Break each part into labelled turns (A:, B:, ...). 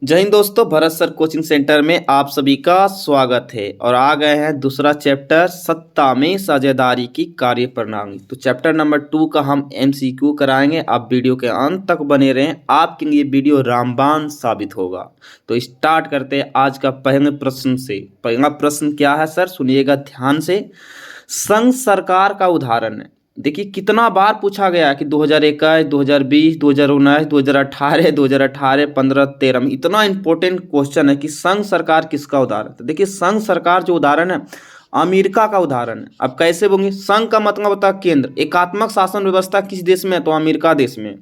A: जय हिंद दोस्तों, Bharat sir coaching centre में आप सभी का स्वागत है। और आ गए हैं दूसरा चैप्टर सत्ता में साझेदारी की कार्य प्रणाली। तो चैप्टर नंबर 2 का हम एमसीक्यू कराएंगे। आप वीडियो के अंत तक बने रहें, आपके लिए वीडियो रामबाण साबित होगा। तो स्टार्ट करते हैं आज का पहले प्रश्न से। पहला प्रश्न क्या है सर, सुनिएगा ध्यान से। संघ सरकार का उदाहरण है। देखिए कितना बार पूछा गया है कि 2021, 2020, 2019, 2018, 2018, 15, 13 में इतना इंपॉर्टेंट क्वेश्चन है कि संघ सरकार किसका उदाहरण है। तो देखिए संघ सरकार जो उदाहरण है अमेरिका का उदाहरण है। अब कैसे बोलेंगे, संघ का मतलब होता है केंद्र। एकात्मक शासन व्यवस्था किस देश में है, तो अमेरिका देश में।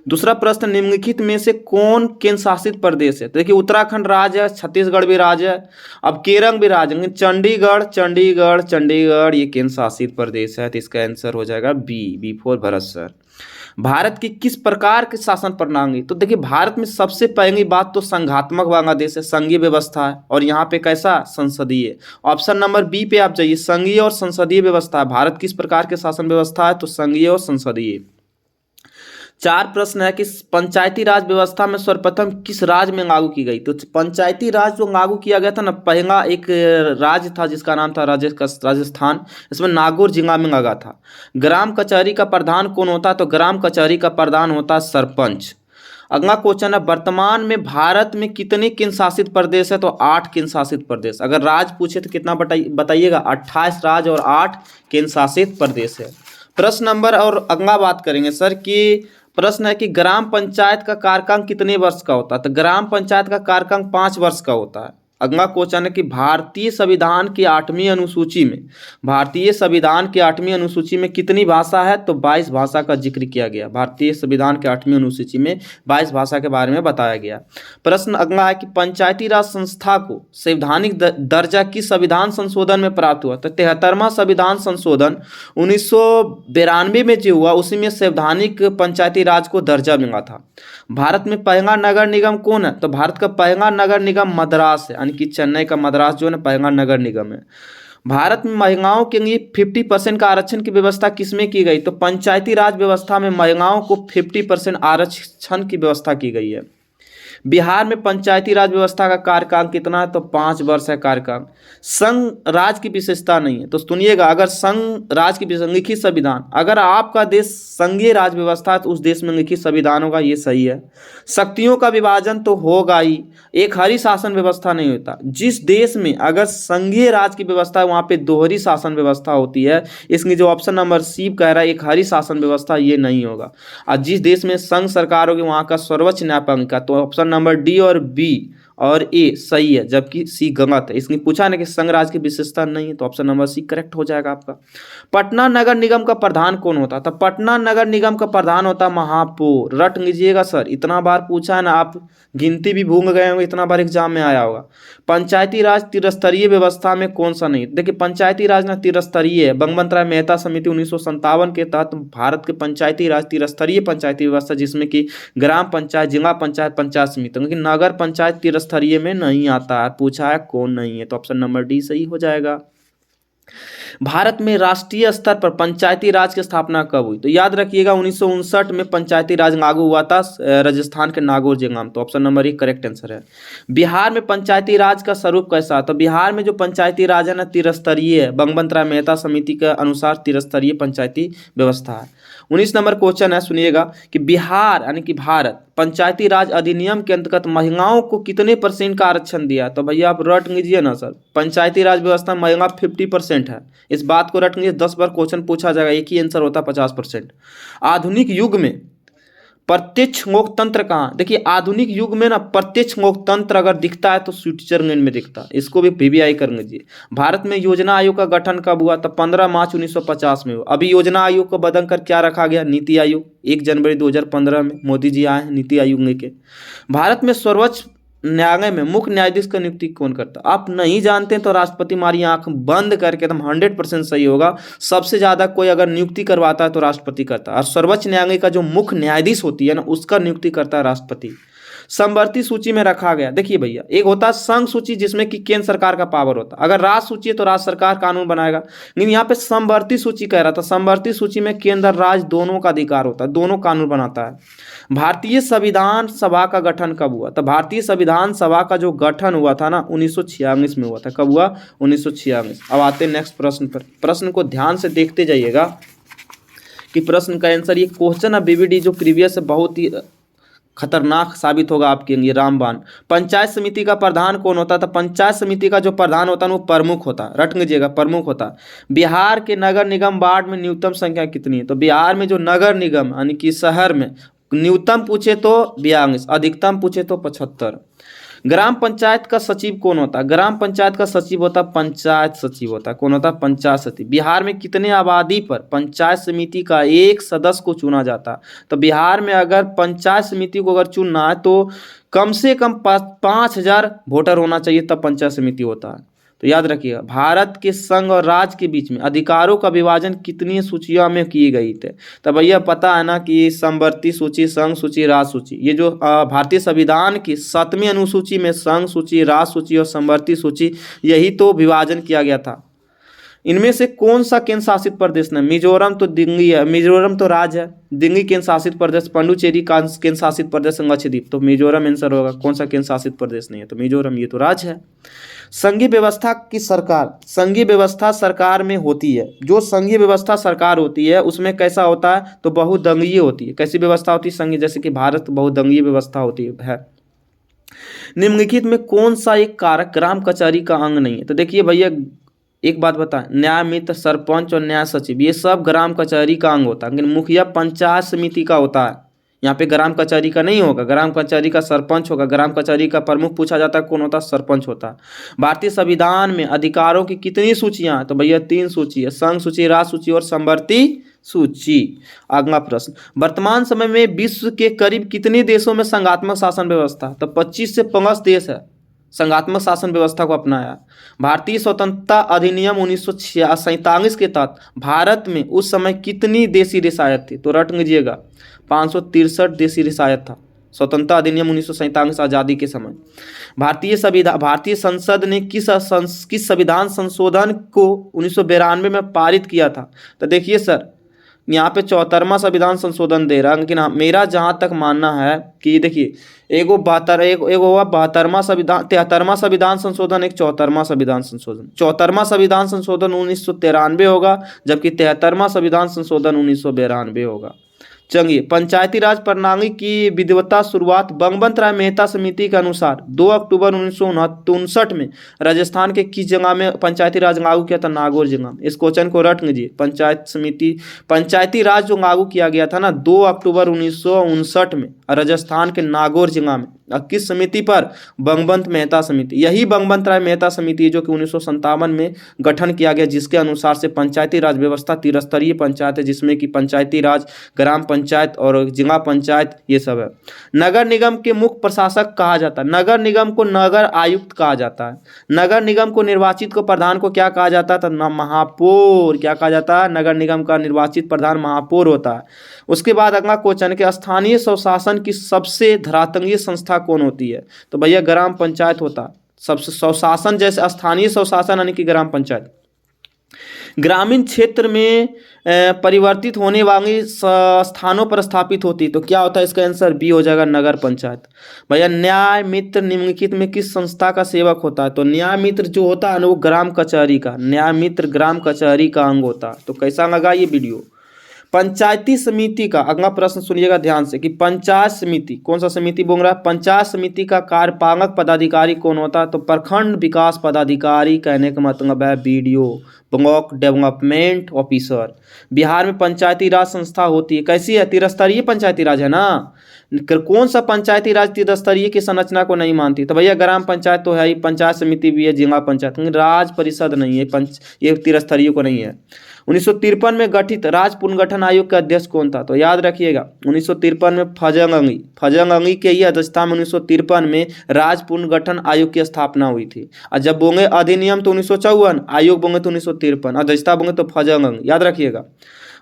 A: दूसरा प्रश्न, निम्नलिखित में से कौन केंद्र शासित प्रदेश है। तो देखिए उत्तराखंड राज्य है, छत्तीसगढ़ भी राज्य है, अब केरल भी राज्य है। चंडीगढ़ चंडीगढ़ चंडीगढ़ ये केंद्र शासित प्रदेश है। तो इसका आंसर हो जाएगा B for Bharat sir. Bharat की किस प्रकार की शासन प्रणाली। तो देखिए भारत में सबसे पहली बात तो संघात्मक बांग्लादेश है, संघीय व्यवस्था है। और यहाँ पे कैसा, संसदीय। ऑप्शन नंबर बी पे आप जाइए, संघीय और संसदीय व्यवस्था है। भारत किस प्रकार के शासन व्यवस्था है, तो संघीय और संसदीय। 4 प्रश्न है कि पंचायती राज व्यवस्था में सर्वप्रथम किस राज्य में लागू की गई। तो पंचायती राज जो लागू किया गया था ना, पहला एक राज्य था जिसका नाम था राजस्थान। इसमें नागौर जिला में लगा था। ग्राम कचहरी का प्रधान कौन होता है, तो ग्राम कचहरी का प्रधान होता है सरपंच। अगला क्वेश्चन है, वर्तमान में भारत में कितने केंद्र शासित प्रदेश है, तो 8 केंद्र शासित प्रदेश। अगर राज्य पूछे तो कितना बताइएगा, 28 राज्य और 8 केंद्र शासित प्रदेश है। प्रश्न नंबर और अगला बात करेंगे सर कि प्रश्न है कि ग्राम पंचायत का कार्यकाल कितने वर्ष का होता है। तो ग्राम पंचायत का कार्यकाल 5 वर्ष का होता है। अगला क्वेश्चन है कि भारतीय संविधान की 8वीं अनुसूची में, भारतीय संविधान की 8वीं अनुसूची में कितनी भाषा है, तो 22 भाषा का जिक्र किया गया। भारतीय संविधान के 8वीं अनुसूची में 22 भाषा के बारे में बताया गया। प्रश्न अगला है कि पंचायती राज संस्था को संवैधानिक दर्जा किस संविधान संशोधन में प्राप्त हुआ। तो 73वां संविधान संशोधन 1992 में जो हुआ, उसी में संवैधानिक पंचायती राज को दर्जा मिला था। भारत में पहला नगर निगम कौन है, तो भारत का पहला नगर निगम मद्रास है, यानी कि चेन्नई का मद्रास जो है ना पहला नगर निगम है। भारत में महिलाओं के लिए 50% का आरक्षण की व्यवस्था किसमें की गई, तो पंचायती राज व्यवस्था में महिलाओं को 50% आरक्षण की व्यवस्था की गई है। बिहार में पंचायती राज व्यवस्था का कार्यकाल कितना है, तो 5 वर्ष है कार्यकाल। संघ राज की विशेषता नहीं है। तो सुनिएगा, अगर संघ राज की लिखित संविधान, अगर आपका देश संघीय राज व्यवस्था है तो उस देश में लिखित संविधान होगा, ये सही है। शक्तियों का विभाजन तो होगा ही, एक हरी शासन व्यवस्था नहीं होता। जिस देश में अगर संघीय राज की व्यवस्था है वहाँ पे दोहरी शासन व्यवस्था होती है। इसमें जो ऑप्शन नंबर सी कह रहा है एक हरी शासन व्यवस्था, ये नहीं होगा। और जिस देश में संघ सरकार होगी वहाँ का सर्वोच्च न्यायपालिका, तो ऑप्शन नंबर डी और बी और ए सही है, जबकि सी गलत है। इसने पूछा ना कि संघ राज की विशेषता नहीं है, तो ऑप्शन नंबर सी करेक्ट हो जाएगा आपका। पटना नगर निगम का प्रधान कौन होता है, तो पटना नगर निगम का प्रधान होता है महापौर। रट लीजिएगा सर, इतना बार पूछा है ना, आप गिनती भी भूल गए होंगे, इतना बार एग्जाम में आया होगा। पंचायती राज त्रिस्तरीय व्यवस्था में कौन सा नहीं। देखिए पंचायती राज ना त्रिस्तरीय है। बंगबंधु मेहता समिति 1957 के तहत भारत के पंचायती राज त्रिस्तरीय पंचायती व्यवस्था, जिसमें कि ग्राम पंचायत, जिला पंचायत, पंचायत समिति, लेकिन नगर पंचायत त्रिस्तरीय में नहीं आता है। पूछा है कौन नहीं है, तो ऑप्शन नंबर डी सही हो जाएगा। भारत में राष्ट्रीय स्तर पर पंचायती राज की स्थापना कब हुई, तो याद रखिएगा 1959 में पंचायती राज लागू हुआ था राजस्थान के नागौर जिला में। तो option number A correct answer है। बिहार में पंचायती राज का स्वरूप कैसा है, तो बिहार में जो पंचायती राज है ना त्रिस्तरीय है। बंगबंधु मेहता समिति के अनुसार त्रिस्तरीय पंचायती व्यवस्था है। 19 नंबर क्वेश्चन है, सुनिएगा कि बिहार यानी कि भारत पंचायती राज अधिनियम के अंतर्गत महिलाओं को कितने % का आरक्षण दिया। तो भैया आप रट लीजिए ना सर, पंचायती राज व्यवस्था में महिला 50% है। इस बात को रट लीजिए, 10 बार क्वेश्चन पूछा जाएगा, एक ही आंसर होता है 50%। आधुनिक युग में प्रत्यक्ष लोकतंत्र कहाँ, देखिए आधुनिक युग में ना प्रत्यक्ष लोकतंत्र अगर दिखता है तो स्विट्जरलैंड में दिखता है। इसको भी पीबीआई कर लीजिए। भारत में योजना आयोग का गठन कब हुआ, तो 15 मार्च 1950 में हुआ। अभी योजना आयोग को बदल कर क्या रखा गया, नीति आयोग। 1 जनवरी 2015 में मोदी जी आए हैं नीति आयोग लेके। भारत में सर्वोच्च न्यायालय में मुख्य न्यायाधीश का नियुक्ति कौन करता है, आप नहीं जानते तो राष्ट्रपति मारी आंख बंद करके एकदम 100% सही होगा। सबसे ज्यादा कोई अगर नियुक्ति करवाता है तो राष्ट्रपति करता है, और सर्वोच्च न्यायालय का जो मुख्य न्यायाधीश होती है ना उसका नियुक्ति करता है राष्ट्रपति। समवर्ती सूची में रखा गया। देखिए भैया, एक होता है संघ सूची जिसमें कि केंद्र सरकार का पावर होता है, अगर राज्य सूची है तो राज्य सरकार कानून बनाएगा, लेकिन यहाँ पे समवर्ती सूची कह रहा था। समवर्ती सूची में केंद्र और राज्य दोनों का अधिकार होता है, दोनों कानून बनाता है। भारतीय संविधान सभा का गठन कब हुआ? तो भारतीय संविधान सभा का जो गठन हुआ था ना 1946 में हुआ था। कब हुआ? 1946। अब आते हैं नेक्स्ट प्रश्न पर। प्रश्न को ध्यान से देखते जाइएगा कि प्रश्न का आंसर, ये क्वेश्चन ऑफ बीबीडी जो प्रीवियस है बहुत ही खतरनाक साबित होगा आपके लिए। रामबाण, पंचायत समिति का प्रधान कौन होता था? पंचायत समिति का जो प्रधान होता है वो प्रमुख होता है, रट लीजिएगा, प्रमुख होता है। बिहार के नगर निगम वार्ड में न्यूनतम संख्या कितनी है? तो बिहार में जो नगर निगम यानी कि शहर में न्यूनतम पूछे तो 42, अधिकतम पूछे तो 75। ग्राम पंचायत का सचिव कौन होता है? ग्राम पंचायत का सचिव होता है पंचायत सचिव होता है। कौन होता है? पंचायत सचिव। बिहार में कितने आबादी पर पंचायत समिति का एक सदस्य को चुना जाता है? तो बिहार में अगर पंचायत समिति को अगर चुनना है तो कम से कम 5,000 वोटर होना चाहिए, तब पंचायत समिति होता है। तो याद रखिएगा, भारत के संघ और राज्य के बीच में अधिकारों का विभाजन कितनी सूचियों में की गई थे? तो भैया पता है ना कि समवर्ती सूची, संघ सूची, राज्य सूची, ये जो भारतीय संविधान की 7वीं अनुसूची में संघ सूची, राज्य सूची और समवर्ती सूची, यही तो विभाजन किया गया था। इनमें से कौन सा केंद्र शासित प्रदेश नहीं? मिजोरम तो दिल्ली है, मिजोरम तो राज्य है, दिल्ली केंद्र शासित प्रदेश, पुडुचेरी केंद्र शासित प्रदेश, लक्षद्वीप, तो मिजोरम आंसर होगा। कौन सा केंद्र शासित प्रदेश नहीं है? तो मिजोरम, ये तो राज्य है। संघीय व्यवस्था की सरकार, संघीय व्यवस्था सरकार में होती है, जो संघीय व्यवस्था सरकार होती है उसमें कैसा होता है? तो बहुदलीय होती है। कैसी व्यवस्था होती है? संघीय, जैसे कि भारत बहुदलीय व्यवस्था होती है। निम्नलिखित में कौन सा एक कारक ग्राम कचहरी का अंग नहीं है? तो देखिए भैया, एक बात बताएं, न्याय मित्र, सरपंच और न्याय सचिव ये सब ग्राम कचहरी का अंग होता है, लेकिन मुखिया पंचायत समिति का होता है। यहाँ पे ग्राम कचहरी का नहीं होगा, ग्राम कचहरी का सरपंच होगा। ग्राम कचहरी का प्रमुख पूछा जाता है, कौन होता है? सरपंच होता है। भारतीय संविधान में अधिकारों की कितनी सूचियां हैं? तो भैया 3 सूची है, संघ सूची, राज्य सूची और समवर्ती सूची। अगला प्रश्न, वर्तमान समय में विश्व के करीब कितने देशों में संघात्मक शासन व्यवस्था? तो 25 से 50 देश है संघात्मक शासन व्यवस्था को अपनाया। भारतीय स्वतंत्रता अधिनियम 1947 के तहत भारत में उस समय कितनी देशी रियासत थी? तो रट लीजिएगा, 563 देशी रियासत था। स्वतंत्रता अधिनियम 1947 आज़ादी के समय भारतीय संसद ने किस संविधान संशोधन को 1992 में पारित किया था? तो देखिए सर, यहाँ पे 74वां संविधान संशोधन दे रहा है, लेकिन मेरा जहाँ तक मानना है कि देखिए, एगो 72वां संविधान, 73वां संविधान संशोधन, एक 74वां संविधान संशोधन। 74वां संविधान संशोधन 1993 होगा, जबकि 73वां संविधान संशोधन 1992 होगा। चलिए, पंचायती राज प्रणाली की विधिवता शुरुआत बंगबंत राय मेहता समिति के अनुसार 2 अक्टूबर 1959 में राजस्थान के किस जगह में पंचायती राज लागू किया था? नागौर जगह में। इस क्वेश्चन को रट लीजिए, पंचायती राज जो लागू किया गया था ना 2 अक्टूबर 1959 में राजस्थान के नागौर जगह में। किस समिति पर? बंगबंत मेहता समिति। यही बंगबंत राय मेहता समिति जो कि 1957 में गठन किया गया, जिसके अनुसार से पंचायती राज व्यवस्था त्रिस्तरीय पंचायत है, जिसमें कि पंचायती राज, ग्राम पंचायत और जिला पंचायत ये सब है। नगर निगम के मुख्य प्रशासक कहा जाता है? नगर निगम को नगर आयुक्त कहा जाता है। नगर निगम को निर्वाचित को प्रधान को क्या कहा जाता है? तो महापौर। क्या कहा जाता है? नगर निगम का निर्वाचित प्रधान महापौर होता है। उसके बाद अगला क्वेश्चन के स्थानीय स्वशासन की सबसे धरातलीय संस्था कौन होती है? तो भैया ग्राम पंचायत होता है। सबसे स्वशासन जैसे स्थानीय स्वशासन यानी कि ग्राम पंचायत। ग्रामीण क्षेत्र में परिवर्तित होने वाली स्थानों पर स्थापित होती, तो क्या होता है? इसका आंसर बी हो जाएगा, नगर पंचायत। भैया न्याय मित्र निम्नलिखित में किस संस्था का सेवक होता है? तो न्याय मित्र जो होता है ना वो ग्राम कचहरी का, न्याय मित्र ग्राम कचहरी का अंग होता है। तो कैसा लगा ये वीडियो? पंचायती समिति का अगला प्रश्न सुनिएगा ध्यान से कि पंचायत समिति, कौन सा समिति बोल रहा है? पंचायत समिति का कार्यपालक पदाधिकारी कौन होता है? तो प्रखंड विकास पदाधिकारी, कहने का मतलब है BDO, block development officer. Bihar में पंचायती राज संस्था होती है, कैसी है? त्रिस्तरीय पंचायती राज है ना। कौन सा पंचायती राज त्रिस्तरीय की संरचना को नहीं मानती? तो भैया ग्राम पंचायत तो है ही, पंचायत समिति भी है, जिला पंचायत, राज परिषद नहीं है, ये त्रिस्तरीय को नहीं है। 1953 में गठित राज्य पुनर्गठन आयोग का अध्यक्ष कौन था? तो याद रखिएगा 1953 में फजल अली के ही अध्यक्षता में 1953 में राज्य पुनर्गठन आयोग की स्थापना हुई थी। और जब बोंगे अधिनियम तो 1954, आयोग बोंगे तो 1953, अध्यक्षता बोंगे तो फजल अली, याद रखिएगा।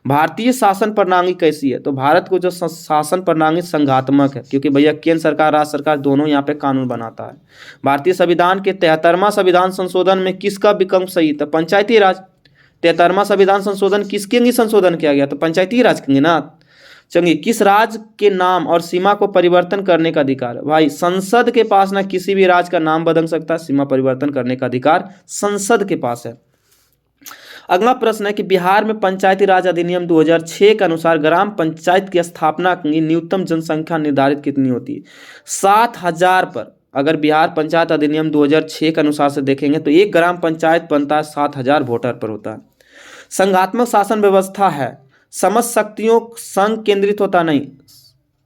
A: भारतीय शासन प्रणाली कैसी है, तो भारत को जो शासन प्रणाली संघात्मक है, क्योंकि भैया केंद्र सरकार राज्य सरकार दोनों यहाँ पे कानून बनाता है। भारतीय संविधान के 73वां संविधान संशोधन में किसका विकल्प सही था, पंचायती राज। 73वां संविधान संशोधन किसके लिए संशोधन किया गया, तो पंचायती राज के लिए ना। चलिए, किस राज्य के नाम और सीमा को परिवर्तन करने का अधिकार है, भाई संसद के पास ना किसी भी राज्य का नाम बदल सकता है, सीमा परिवर्तन करने का अधिकार संसद के पास है। अगला प्रश्न है कि बिहार में पंचायती राज अधिनियम 2006 के अनुसार ग्राम पंचायत की स्थापना की न्यूनतम जनसंख्या निर्धारित कितनी होती है, 7,000 पर। अगर बिहार पंचायत अधिनियम 2006 के अनुसार से देखेंगे तो एक ग्राम पंचायत बनता है 7,000 वोटर पर होता है। संघात्मक शासन व्यवस्था है, समझ शक्तियों संघ केंद्रित होता नहीं।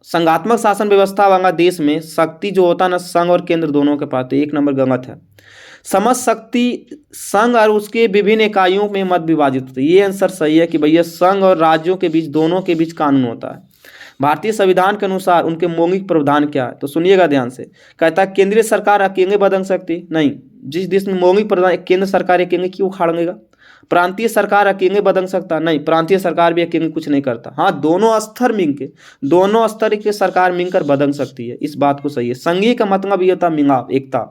A: संघात्मक शासन व्यवस्था वाला देश में शक्ति जो होता है ना, संघ और केंद्र दोनों के पास, तो एक नंबर गलत है। समझ शक्ति संघ और उसके विभिन्न इकाइयों में मत विभाजित होती है, ये आंसर सही है कि भैया संघ और राज्यों के बीच, दोनों के बीच कानून होता है। भारतीय संविधान के अनुसार उनके मौलिक प्रावधान क्या है, तो सुनिएगा ध्यान से। कहता है केंद्रीय सरकार अकेले बदल सकती नहीं, जिस देश में मौलिक प्रावधान केंद्र सरकार अकेले क्यों उखाड़ेगा। प्रांतीय सरकार अकेले बदल सकता नहीं, प्रांतीय सरकार भी अकेले कुछ नहीं करता। हाँ, दोनों स्तर की सरकार मिलकर बदल सकती है, इस बात को सही है। संघीय का मतलब ये होता है मिलाप, एकता।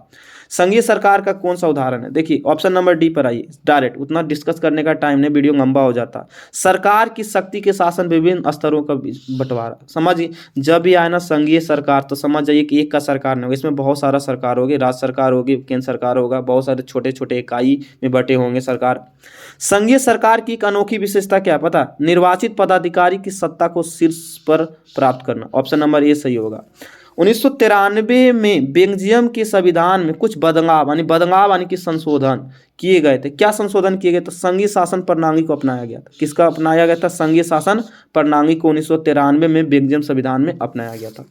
A: संघीय सरकार का कौन सा उदाहरण है, देखिए ऑप्शन नंबर डी पर आइए डायरेक्ट, उतना डिस्कस करने का टाइम नहीं, वीडियो लंबा हो जाता। सरकार की शक्ति के शासन विभिन्न स्तरों का बंटवारा, समझिए जब भी आए ना संघीय सरकार तो समझ जाइए कि एक का सरकार नहीं होगा, इसमें बहुत सारा सरकार होगी, राज्य सरकार होगी, केंद्र सरकार होगा, बहुत सारे छोटे छोटे इकाई में बटे होंगे सरकार। संघीय सरकार की एक अनोखी विशेषता क्या पता, निर्वाचित पदाधिकारी की सत्ता को शीर्ष पर प्राप्त करना, ऑप्शन नंबर ए सही होगा। 1993 में बेल्जियम के संविधान में कुछ बदलाव यानी कि संशोधन किए गए थे। क्या संशोधन किए गए, तो संघीय शासन प्रणाली को अपनाया गया था। किसका अपनाया गया था, संघीय शासन प्रणाली को 1993 में बेल्जियम संविधान में अपनाया गया था।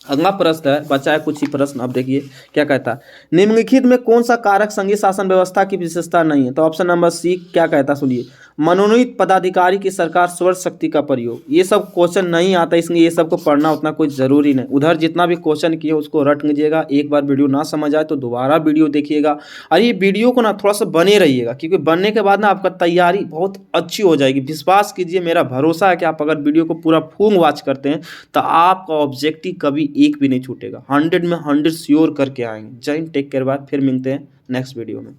A: अगला प्रश्न है, बचा है कुछ ही प्रश्न, अब देखिए क्या कहता है। निम्नलिखित में कौन सा कारक संघीय शासन व्यवस्था की विशेषता नहीं है, तो ऑप्शन नंबर सी क्या कहता है, सुनिए। मनोनीत पदाधिकारी की सरकार स्वर शक्ति का प्रयोग, ये सब क्वेश्चन नहीं आता, इसलिए ये सबको पढ़ना उतना कोई जरूरी नहीं। उधर जितना भी क्वेश्चन किए उसको रट लीजिएगा, एक बार वीडियो ना समझ आए तो दोबारा वीडियो देखिएगा। और ये वीडियो को ना थोड़ा सा बने रहिएगा, क्योंकि बनने के बाद ना आपका तैयारी बहुत अच्छी हो जाएगी। विश्वास कीजिए, मेरा भरोसा है कि आप अगर वीडियो को पूरा फुल वॉच करते हैं तो आपका ऑब्जेक्टिव कभी एक भी नहीं छूटेगा। 100 में 100 श्योर करके आएंगे। जय हिंद, टेक केयर, बाय, फिर मिलते हैं नेक्स्ट वीडियो में।